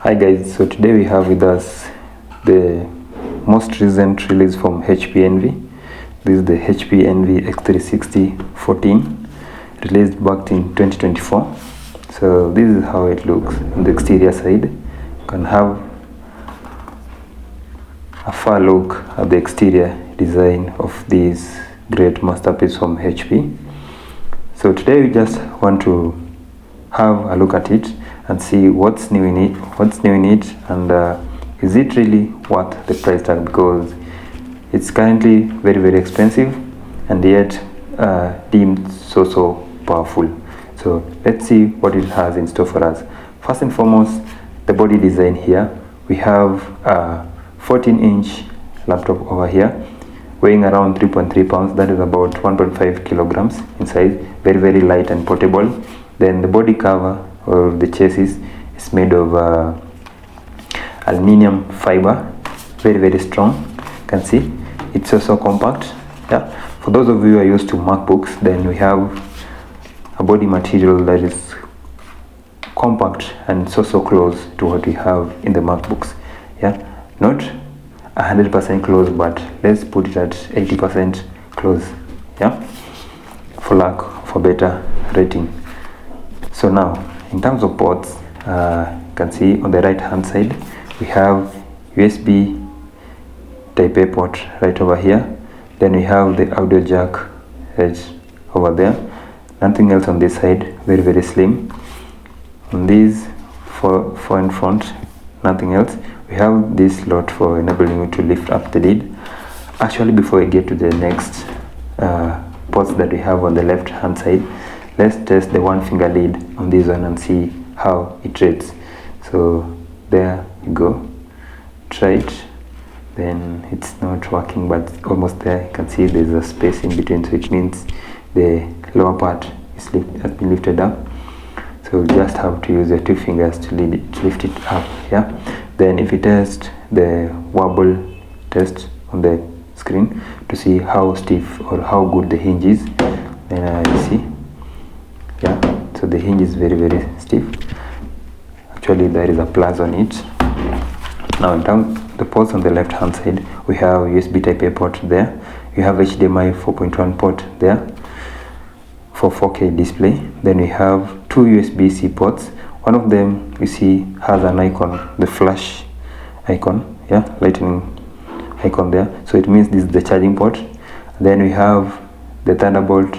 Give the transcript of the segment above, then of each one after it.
Hi guys, so today we have with us the most recent release from HP Envy. This is the HP Envy X360 14, released back in 2024. So this is how it looks on the exterior side. You can have a far look at the exterior design of this great masterpiece from HP. So today we just want to have a look at it and see what's new in it, and is it really worth the price tag, because it's currently very expensive and yet deemed so powerful. So let's see what it has in store for us. First and foremost, the body design here. We have a 14-inch laptop over here, weighing around 3.3 pounds. That is about 1.5 kilograms in size. Very light and portable. Then the body cover or the chassis is made of aluminium fiber, very strong. You can see it's also compact. Yeah, for those of you who are used to MacBooks, then we have a body material that is compact and so close to what we have in the MacBooks. Yeah, not 100% close, but let's put it at 80% close. Yeah, for lack of a better rating. So now, in terms of ports, you can see on the right hand side we have USB Type A port right over here. Then we have the audio jack right over there. Nothing else on this side. Very slim. On these four in front, nothing else. We have this slot for enabling you to lift up the lid. Actually, before we get to the next ports that we have on the left hand side, let's test the one finger lead on this one and see how it rates. So there you go. Try it. Then it's not working, but almost there. You can see there's a space in between, so it means the lower part has been lifted up. So you just have to use your two fingers to lift it up. Yeah. Then if you test the wobble test on the screen to see how stiff or how good the hinge is, then you see. Yeah, so the hinge is very stiff. Actually, there is a plus on it. Now, in terms of the ports on the left hand side, we have USB Type A port there. We have HDMI 4.1 port there for 4K display. Then we have two USB-C ports. One of them you see has an icon, the flash icon, yeah, lightning icon there. So it means this is the charging port. Then we have the Thunderbolt,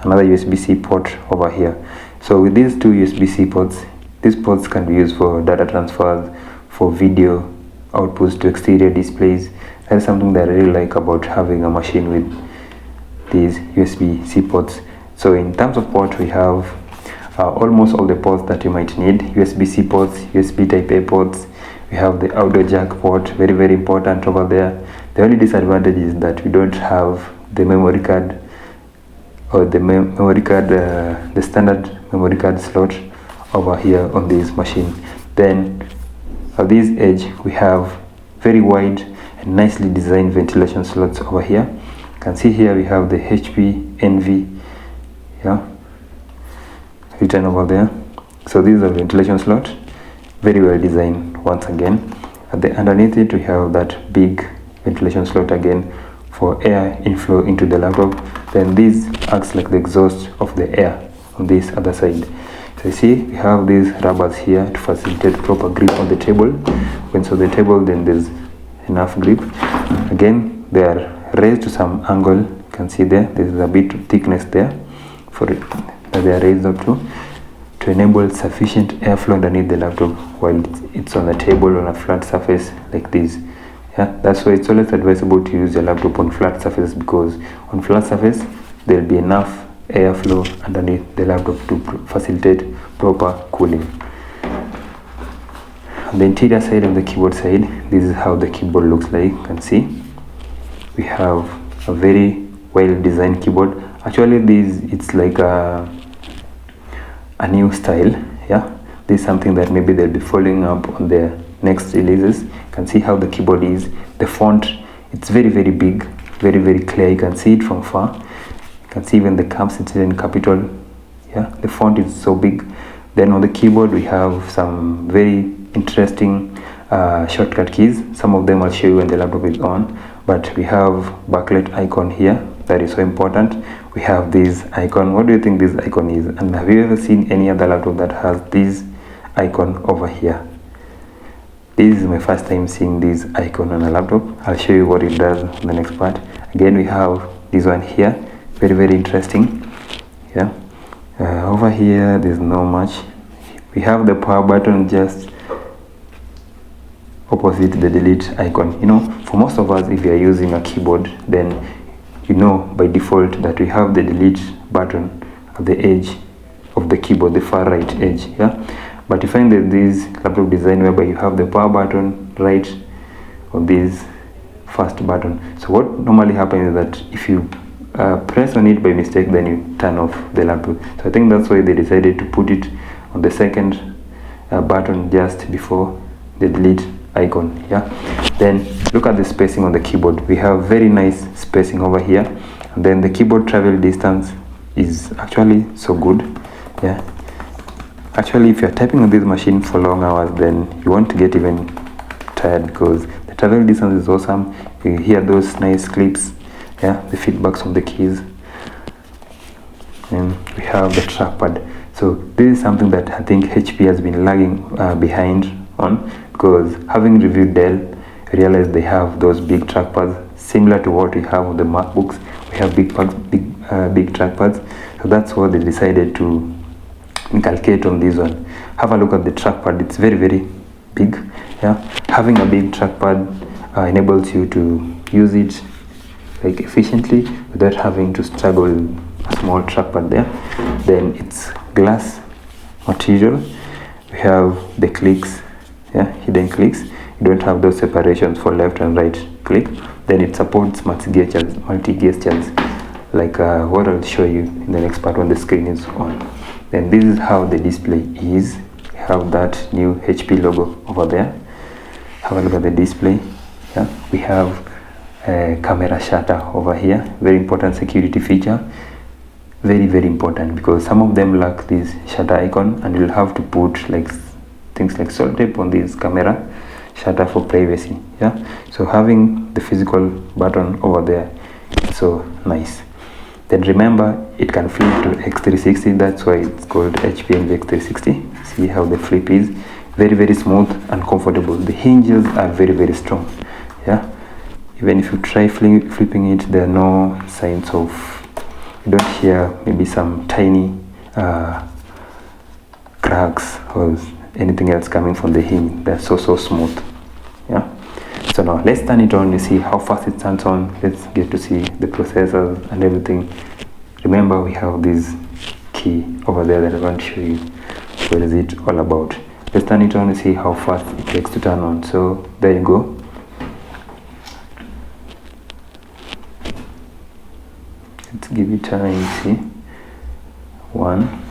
another USB-C port over here. So with these two USB-C ports, these ports can be used for data transfers, for video outputs to exterior displays. That is something that I really like about having a machine with these USB-C ports. So in terms of port, we have almost all the ports that you might need. USB-C ports, USB Type A ports. We have the audio jack port, very important over there. The only disadvantage is that we don't have the memory card, or the standard memory card slot over here on this machine. Then at this edge we have very wide and nicely designed ventilation slots over here. You can see here we have the HP Envy, yeah, written over there. So this is a ventilation slot, very well designed once again. At the underneath it we have that big ventilation slot again for air inflow into the laptop. Then this acts like the exhaust of the air on this other side. So you see we have these rubbers here to facilitate proper grip on the table. When so the table, then there's enough grip. Again, they are raised to some angle. You can see there's a bit of thickness there for it that they are raised up to enable sufficient airflow underneath the laptop while it's on the table on a flat surface like this. Yeah, that's why it's always advisable to use your laptop on flat surface, because on flat surface there will be enough airflow underneath the laptop to facilitate proper cooling. On the interior side of the keyboard side, this is how the keyboard looks like. You can see we have a very well designed keyboard. Actually, it's like a new style. Yeah, this is something that maybe they'll be following up on their next releases. You can see how the keyboard is. The font, it's very big, very clear. You can see it from far. You can see even the caps, it's in capital. Yeah, the font is so big. Then on the keyboard we have some very interesting shortcut keys. Some of them I'll show you when the laptop is on, but we have backlight icon here. That is so important. We have this icon. What do you think this icon is? And have you ever seen any other laptop that has this icon over here? This is my first time seeing this icon on a laptop. I'll show you what it does in the next part. Again, we have this one here. Very, very interesting. Yeah. Over here, there's not much. We have the power button just opposite the delete icon. You know, for most of us, if you are using a keyboard, then you know by default that we have the delete button at the edge of the keyboard, the far right edge. Yeah, but you find that this laptop design whereby you have the power button right on this first button. So what normally happens is that if you press on it by mistake, then you turn off the laptop. So I think that's why they decided to put it on the second button just before the delete icon. Yeah, then look at the spacing on the keyboard. We have very nice spacing over here, and then the keyboard travel distance is actually so good. Yeah, actually if you're typing on this machine for long hours, then you won't get even tired because the travel distance is awesome. You hear those nice clicks, yeah, the feedbacks of the keys. And we have the trackpad. So this is something that I think HP has been lagging behind on, because having reviewed Dell, I realized they have those big trackpads similar to what we have on the MacBooks. We have big trackpads, so that's what they decided to inculcate on this one. Have a look at the trackpad. It's very, very big. Yeah, having a big trackpad enables you to use it like efficiently without having to struggle with a small trackpad there. Then it's glass material. We have the clicks, yeah, hidden clicks. You don't have those separations for left and right click. Then it supports multi-gestures, like what I'll show you in the next part when the screen is on. Then this is how the display is. We have that new HP logo over there. Have a look at the display. Yeah, we have a camera shutter over here. Very important security feature. Very, very important, because some of them lack this shutter icon, and you'll have to put like things like salt tape on this camera shutter for privacy. Yeah, so having the physical button over there is so nice. Then remember, it can flip to X360. That's why it's called HP ENVY X360. See how the flip is. Very, very smooth and comfortable. The hinges are very, very strong. Yeah, even if you try flipping it, there are no signs of, you don't hear maybe some tiny cracks or anything else coming from the hinge. They're so smooth. Yeah, so now let's turn it on. You see how fast it turns on. Let's get to see the processors and everything. Remember, we have this key over there that I want to show you. What is it all about? Let's turn it on and see how fast it takes to turn on. So there you go. Let's give it time. See, 1,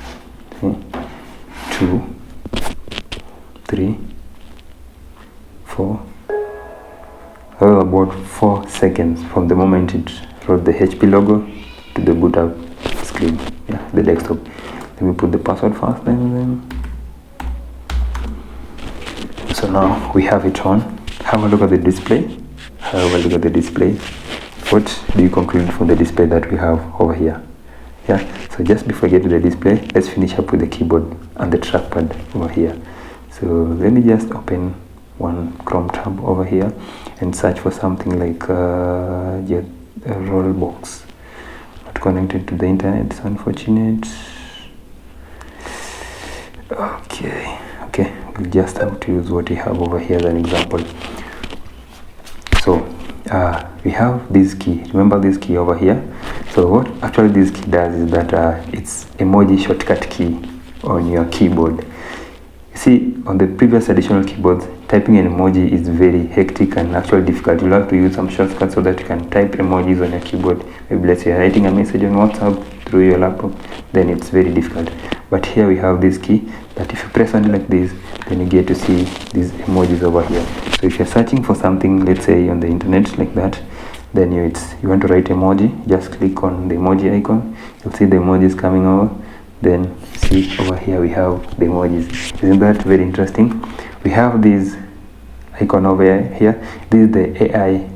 2, 3, 4. About 4 seconds from the moment it wrote the HP logo to the boot up screen. Yeah, the desktop. Let me put the password first, then. So now we have it on. Have a look at the display. Have a look at the display. What do you conclude from the display that we have over here? Yeah, so just before I get to the display, let's finish up with the keyboard and the trackpad over here. So let me just open one Chrome tab over here and search for something like a roll box. Not connected to the internet, it's unfortunate. Okay, we'll just have to use what we have over here as an example. So we have this key. Remember this key over here? So what actually this key does is that it's emoji shortcut key on your keyboard. You see, on the previous additional keyboards, typing an emoji is very hectic and actually difficult. You'll have to use some shortcuts so that you can type emojis on your keyboard. Maybe let's say you're writing a message on WhatsApp through your laptop, then it's very difficult. But here we have this key that if you press on it like this, then you get to see these emojis over here. So if you're searching for something, let's say on the internet like that, then you want to write emoji, just click on the emoji icon. You'll see the emojis coming over. Then See, over here we have the emojis. Isn't that very interesting? We have this icon over here. This is the AI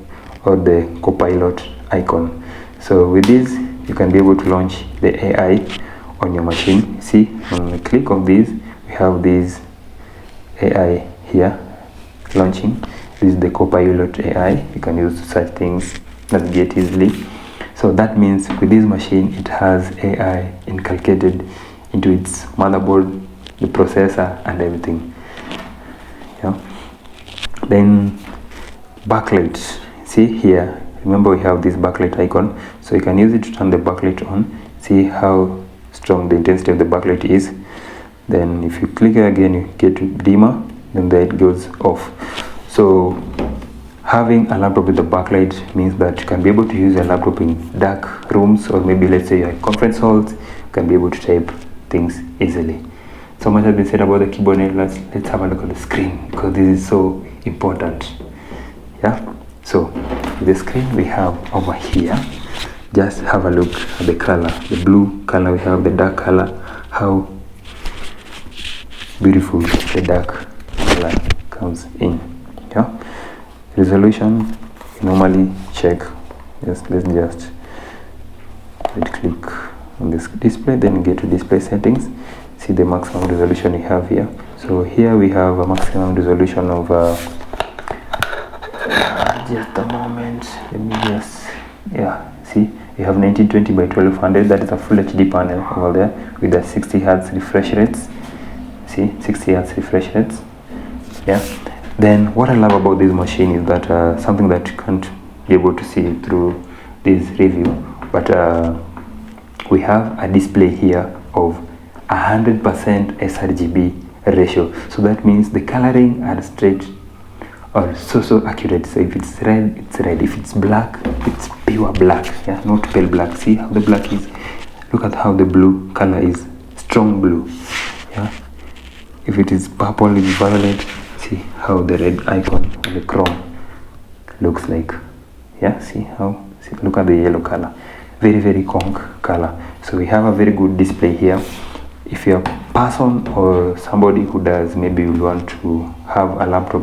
or the copilot icon. So with this, you can be able to launch the AI on your machine. See, when we click on this, we have this AI here launching. This is the copilot AI. You can use such things, navigate easily. So that means with this machine, it has AI inculcated into its motherboard, the processor, and everything. Yeah. Then backlight. See here, remember we have this backlight icon, so you can use it to turn the backlight on. See how strong the intensity of the backlight is. Then if you click again, you get to dimmer, then there it goes off. So having a laptop with a backlight means that you can be able to use your laptop in dark rooms, or maybe let's say you're in conference halls. You can be able to type things easily. So much has been said about the keyboard. Let's have a look at the screen, because this is so important. Yeah, so the screen we have over here, just have a look at the color, the blue color. We have the dark color, how beautiful the dark color comes in. Yeah, resolution, you normally check. Let's just right click on this display, then get to display settings. See the maximum resolution we have here. So here we have a maximum resolution of just a moment, let me just, yeah, see, we have 1920 by 1200. That is a full HD panel over there with a 60 Hz refresh rates. See, 60 Hz refresh rates. Yeah. Then what I love about this machine is that something that you can't be able to see through this review, but we have a display here of 100% sRGB ratio. So that means the coloring are straight or so accurate. So if it's red, it's red. If it's black, it's pure black. Yeah, not pale black. See how the black is. Look at how the blue color is, strong blue. Yeah. If it is purple, it's violet. See how the red icon of the chrome looks like. Yeah, see how, see, look at the yellow color, very conk color. So we have a very good display here. If you're a person or somebody who does, maybe you want to have a laptop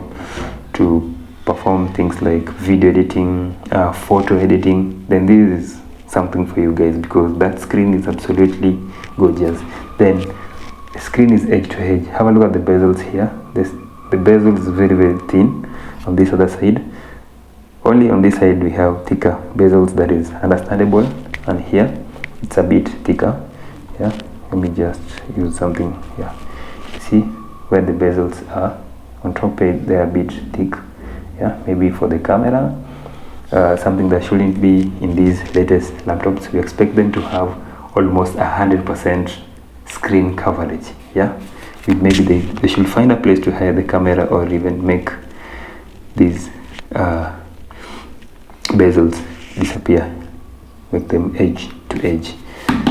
to perform things like video editing, photo editing, then this is something for you guys, because that screen is absolutely gorgeous. Then the screen is edge to edge. Have a look at the bezels here. The bezel is very thin on this other side. Only on this side we have thicker bezels, that is understandable, and here it's a bit thicker. Yeah, let me just use something here. See where the bezels are on top page, they are a bit thick. Yeah, maybe for the camera, something that shouldn't be in these latest laptops. We expect them to have almost 100% screen coverage. Yeah, maybe they should find a place to hide the camera, or even make these bezels disappear, make them edge to edge.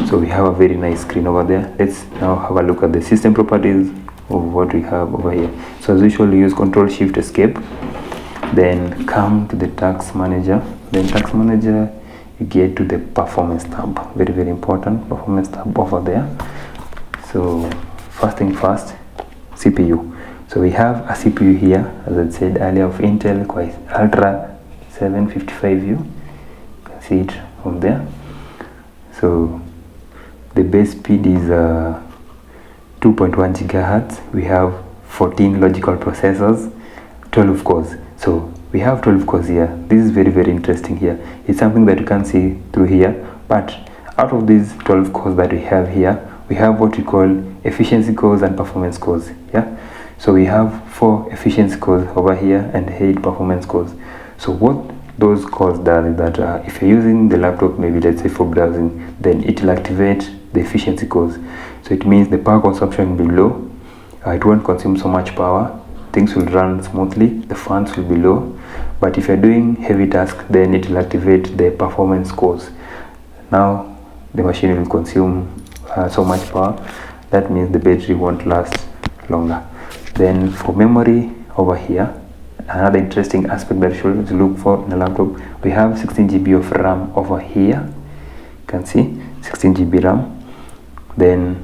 So we have a very nice screen over there. Let's now have a look at the system properties of what we have over here. So as usual, use Control Shift Escape, then come to the task manager. Then task manager, you get to the performance tab. Very important, performance tab over there. So first thing first, CPU. So we have a CPU here, as I said earlier, of Intell Ultra 755U. You can see it from there. So the base speed is 2.1 gigahertz. We have 14 logical processors, 12 cores. So we have 12 cores here. This is very interesting here. It's something that you can see through here, but out of these 12 cores that we have here, we have what we call efficiency cores and performance cores. Yeah, so we have 4 efficiency cores over here and 8 performance cores. So what those cores does is that if you're using the laptop, maybe let's say for browsing, then it will activate the efficiency cores. So it means the power consumption will be low. It won't consume so much power. Things will run smoothly. The fans will be low. But if you're doing heavy tasks, then it will activate the performance cores. Now the machine will consume so much power. That means the battery won't last longer. Then for memory over here, another interesting aspect that you should look for in a laptop, we have 16 GB of RAM over here. You can see 16 GB RAM. Then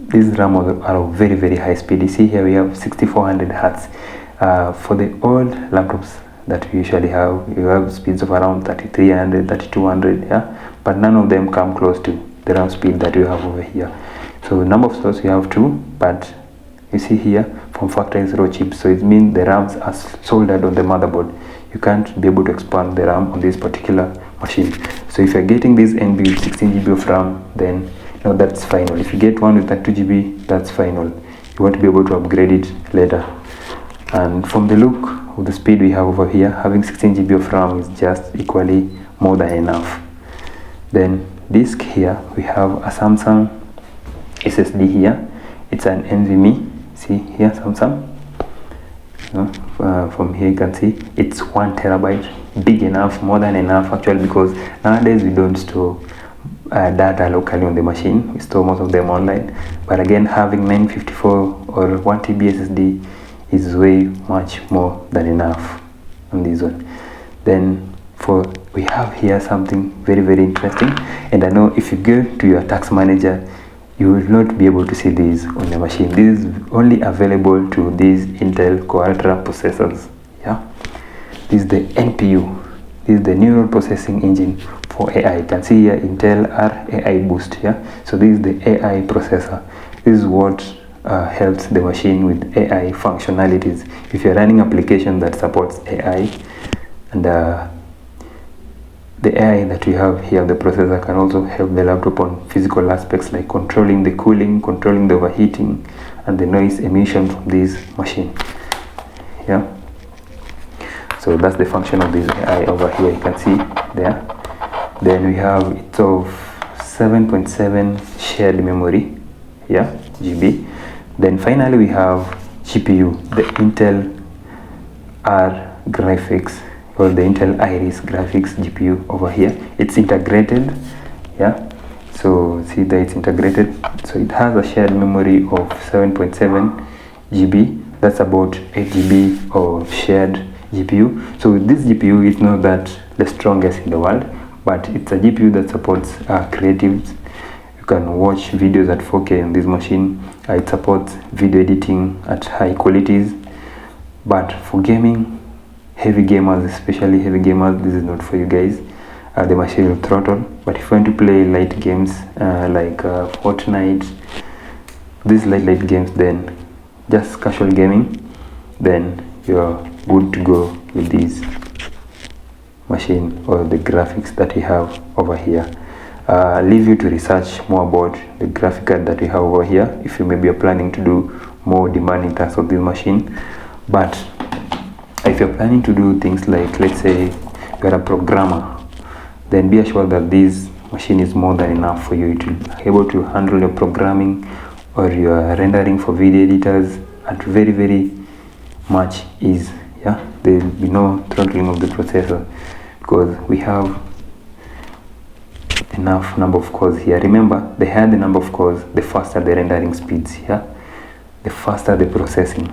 these RAM are of very, very high speed. You see here we have 6400 hertz. For the old laptops that we usually have, you have speeds of around 3300, 3200, yeah, but none of them come close to the RAM speed that you have over here. So number of slots you have 2, but you see here form factor is 0 chip, so it means the RAMs are soldered on the motherboard. You can't be able to expand the RAM on this particular machine. So if you're getting this NB with 16 GB of RAM, then you know that's final. If you get one with 32 GB, that's final. You want to be able to upgrade it later. And from the look of the speed we have over here, having 16 GB of RAM is just equally more than enough. Then disk here, we have a Samsung SSD here. It's an NVMe. See here, Samsung. From here you can see it's 1 terabyte, big enough, more than enough actually, because nowadays we don't store data locally on the machine. We store most of them online. But again, having 954 or 1 TB SSD is way much more than enough on this one. Then we have here something very, very interesting, and I know if you go to your tax manager, you will not be able to see these on the machine. This is only available to these Intel Core Ultra processors. Yeah, this is the NPU. This is the neural processing engine for AI. You can see here Intel R AI Boost. Yeah, so this is the AI processor. This is what helps the machine with AI functionalities. If you're running application that supports AI, and the AI that we have here, the processor, can also help the laptop on physical aspects like controlling the cooling, controlling the overheating, and the noise emission from this machine. Yeah. So that's the function of this AI over here. You can see there. Then we have it's of 7.7 shared memory. Yeah, GB. Then finally we have GPU, the Intel R graphics, or the Intel Iris graphics GPU over here. It's integrated. Yeah, so see that it's integrated. So it has a shared memory of 7.7 GB. That's about 8 GB of shared GPU. So this GPU is not that the strongest in the world, but it's a GPU that supports creatives. You can watch videos at 4K on this machine. It supports video editing at high qualities. But for gaming, heavy gamers, especially heavy gamers, this is not for you guys. The machine will throttle. But if you want to play light games like Fortnite, these light games, then just casual gaming, then you're good to go with this machine or the graphics that we have over here. I'll leave you to research more about the graphic card that we have over here if you maybe are planning to do more demanding tasks of this machine. But if you're planning to do things like, let's say you're a programmer, then be assured that this machine is more than enough for you to be able to handle your programming or your rendering for video editors at very, very much ease. Yeah, there will be no throttling of the processor because we have enough number of cores here. Remember, the higher the number of cores, the faster the rendering speeds. Yeah, the faster the processing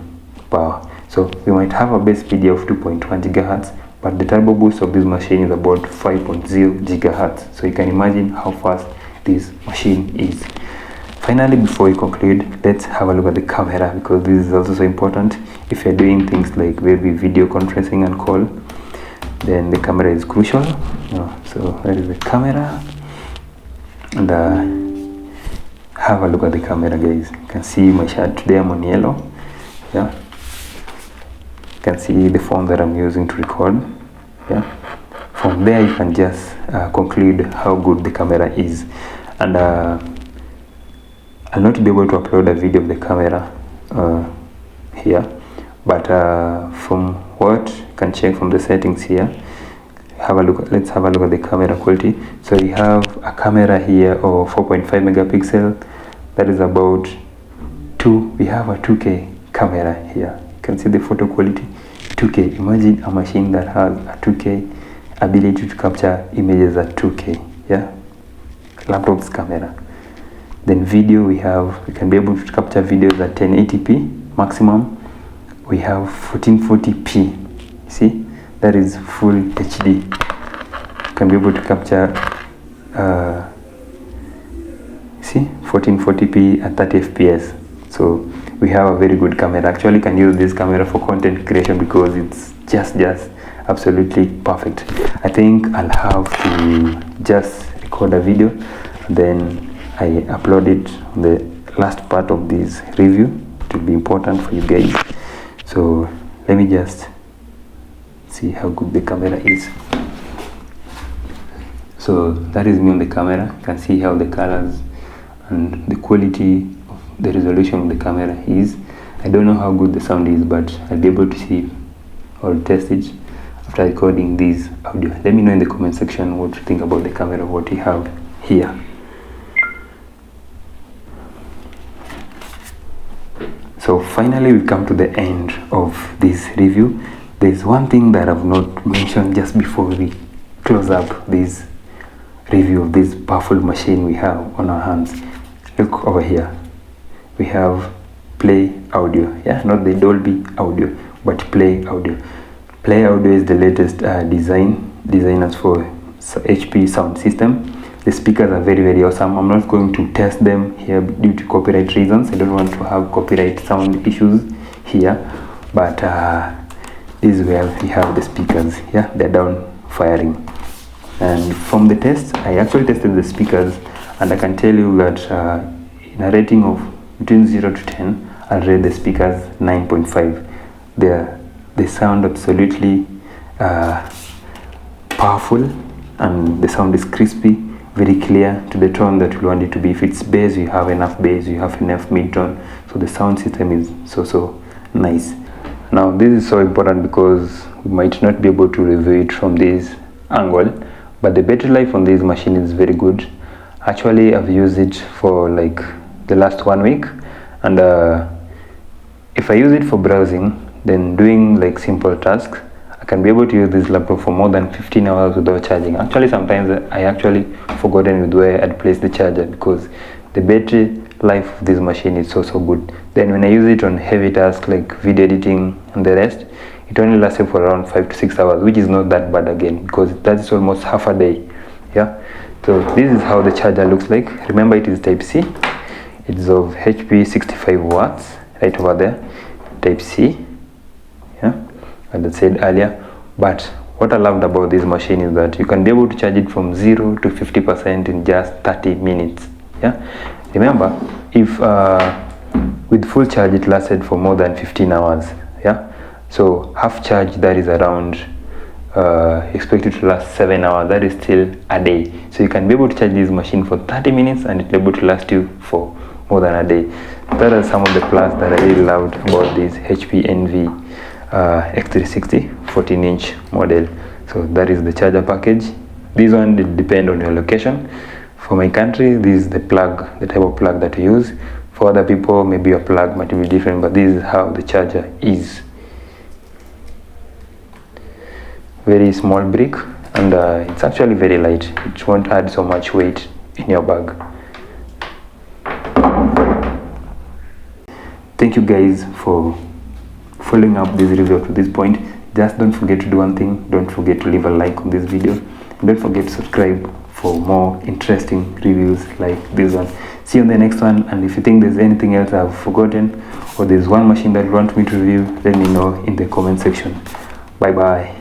power. So we might have a base speed of 2.1 gigahertz, but the turbo boost of this machine is about 5.0 gigahertz. So you can imagine how fast this machine is. Finally, before we conclude, let's have a look at the camera, because this is also so important. If you're doing things like maybe video conferencing and call, then the camera is crucial. So that is the camera, and have a look at the camera, guys. You can see my shirt today, I'm on yellow. Yeah, you can see the phone that I'm using to record. Yeah, from there you can just conclude how good the camera is. And I'll not be able to upload a video of the camera here, but from what you can check from the settings here, have a look. Let's have a look at the camera quality. So we have a camera here of 4.5 megapixel. That is about 2. We have a 2K camera here. You can see the photo quality, 2K. Imagine a machine that has a 2K ability to capture images at 2K. Yeah, laptop's camera. Then video, we can be able to capture videos at 1080p maximum. We have 1440p. See, that is full HD. You can be able to capture see, 1440p at 30 fps. So we have a very good camera. Actually can use this camera for content creation because it's just absolutely perfect. I think I'll have to just record a video and then I upload it on the last part of this review. It will be important for you guys. So let me just see how good the camera is. So that is me on the camera. You can see how the colors and the quality of the resolution of the camera is. I don't know how good the sound is, but I'll be able to see or test it after recording this audio. Let me know in the comment section what you think about the camera, what you have here. So finally we come to the end of this review. There's one thing that I've not mentioned just before we close up this review of this powerful machine we have on our hands. Look over here. We have Play Audio. Yeah, not the Dolby audio, but Play Audio. Play Audio is the latest designers for HP sound system. The speakers are very awesome. I'm not going to test them here due to copyright reasons. I don't want to have copyright sound issues here, but this is where we have the speakers. Yeah, they're down firing. And from the test, I actually tested the speakers, and I can tell you that in a rating of between 0 to 10, I'll rate the speakers 9.5. They sound absolutely powerful, and the sound is crispy, very clear to the tone that you want it to be. If it's bass, you have enough bass, you have enough mid-tone, so the sound system is so nice. Now this is so important because we might not be able to review it from this angle, but the battery life on this machine is very good. Actually I've used it for like the last 1 week, and if I use it for browsing, then doing like simple tasks, I can be able to use this laptop for more than 15 hours without charging. Actually sometimes I actually forgotten with where I'd placed the charger because the battery life of this machine is so good. Then when I use it on heavy tasks like video editing and the rest, it only lasted for around 5 to 6 hours, which is not that bad again because that is almost half a day. Yeah, so this is how the charger looks like. Remember, it is type C. It's of HP 65 watts right over there, type C. Yeah, as I said earlier. But what I loved about this machine is that you can be able to charge it from 0 to 50% in just 30 minutes. Yeah, remember, if with full charge it lasted for more than 15 hours. Yeah, so half charge, that is around expected to last 7 hours. That is still a day. So you can be able to charge this machine for 30 minutes and it's able to last you for more than a day. That are some of the plus that I really loved about this HP ENVY X360 14-inch model. So that is the charger package. This one will depend on your location. For my country, this is the plug, the type of plug that we use. For other people, maybe your plug might be different, but this is how the charger is. Very small brick, and it's actually very light. It won't add so much weight in your bag. Thank you guys for following up this review to this point. Just don't forget to do one thing. Don't forget to leave a like on this video, and don't forget to subscribe for more interesting reviews like this one. See you on the next one, and if you think there's anything else I've forgotten or there's one machine that you want me to review, let me know in the comment section. Bye bye.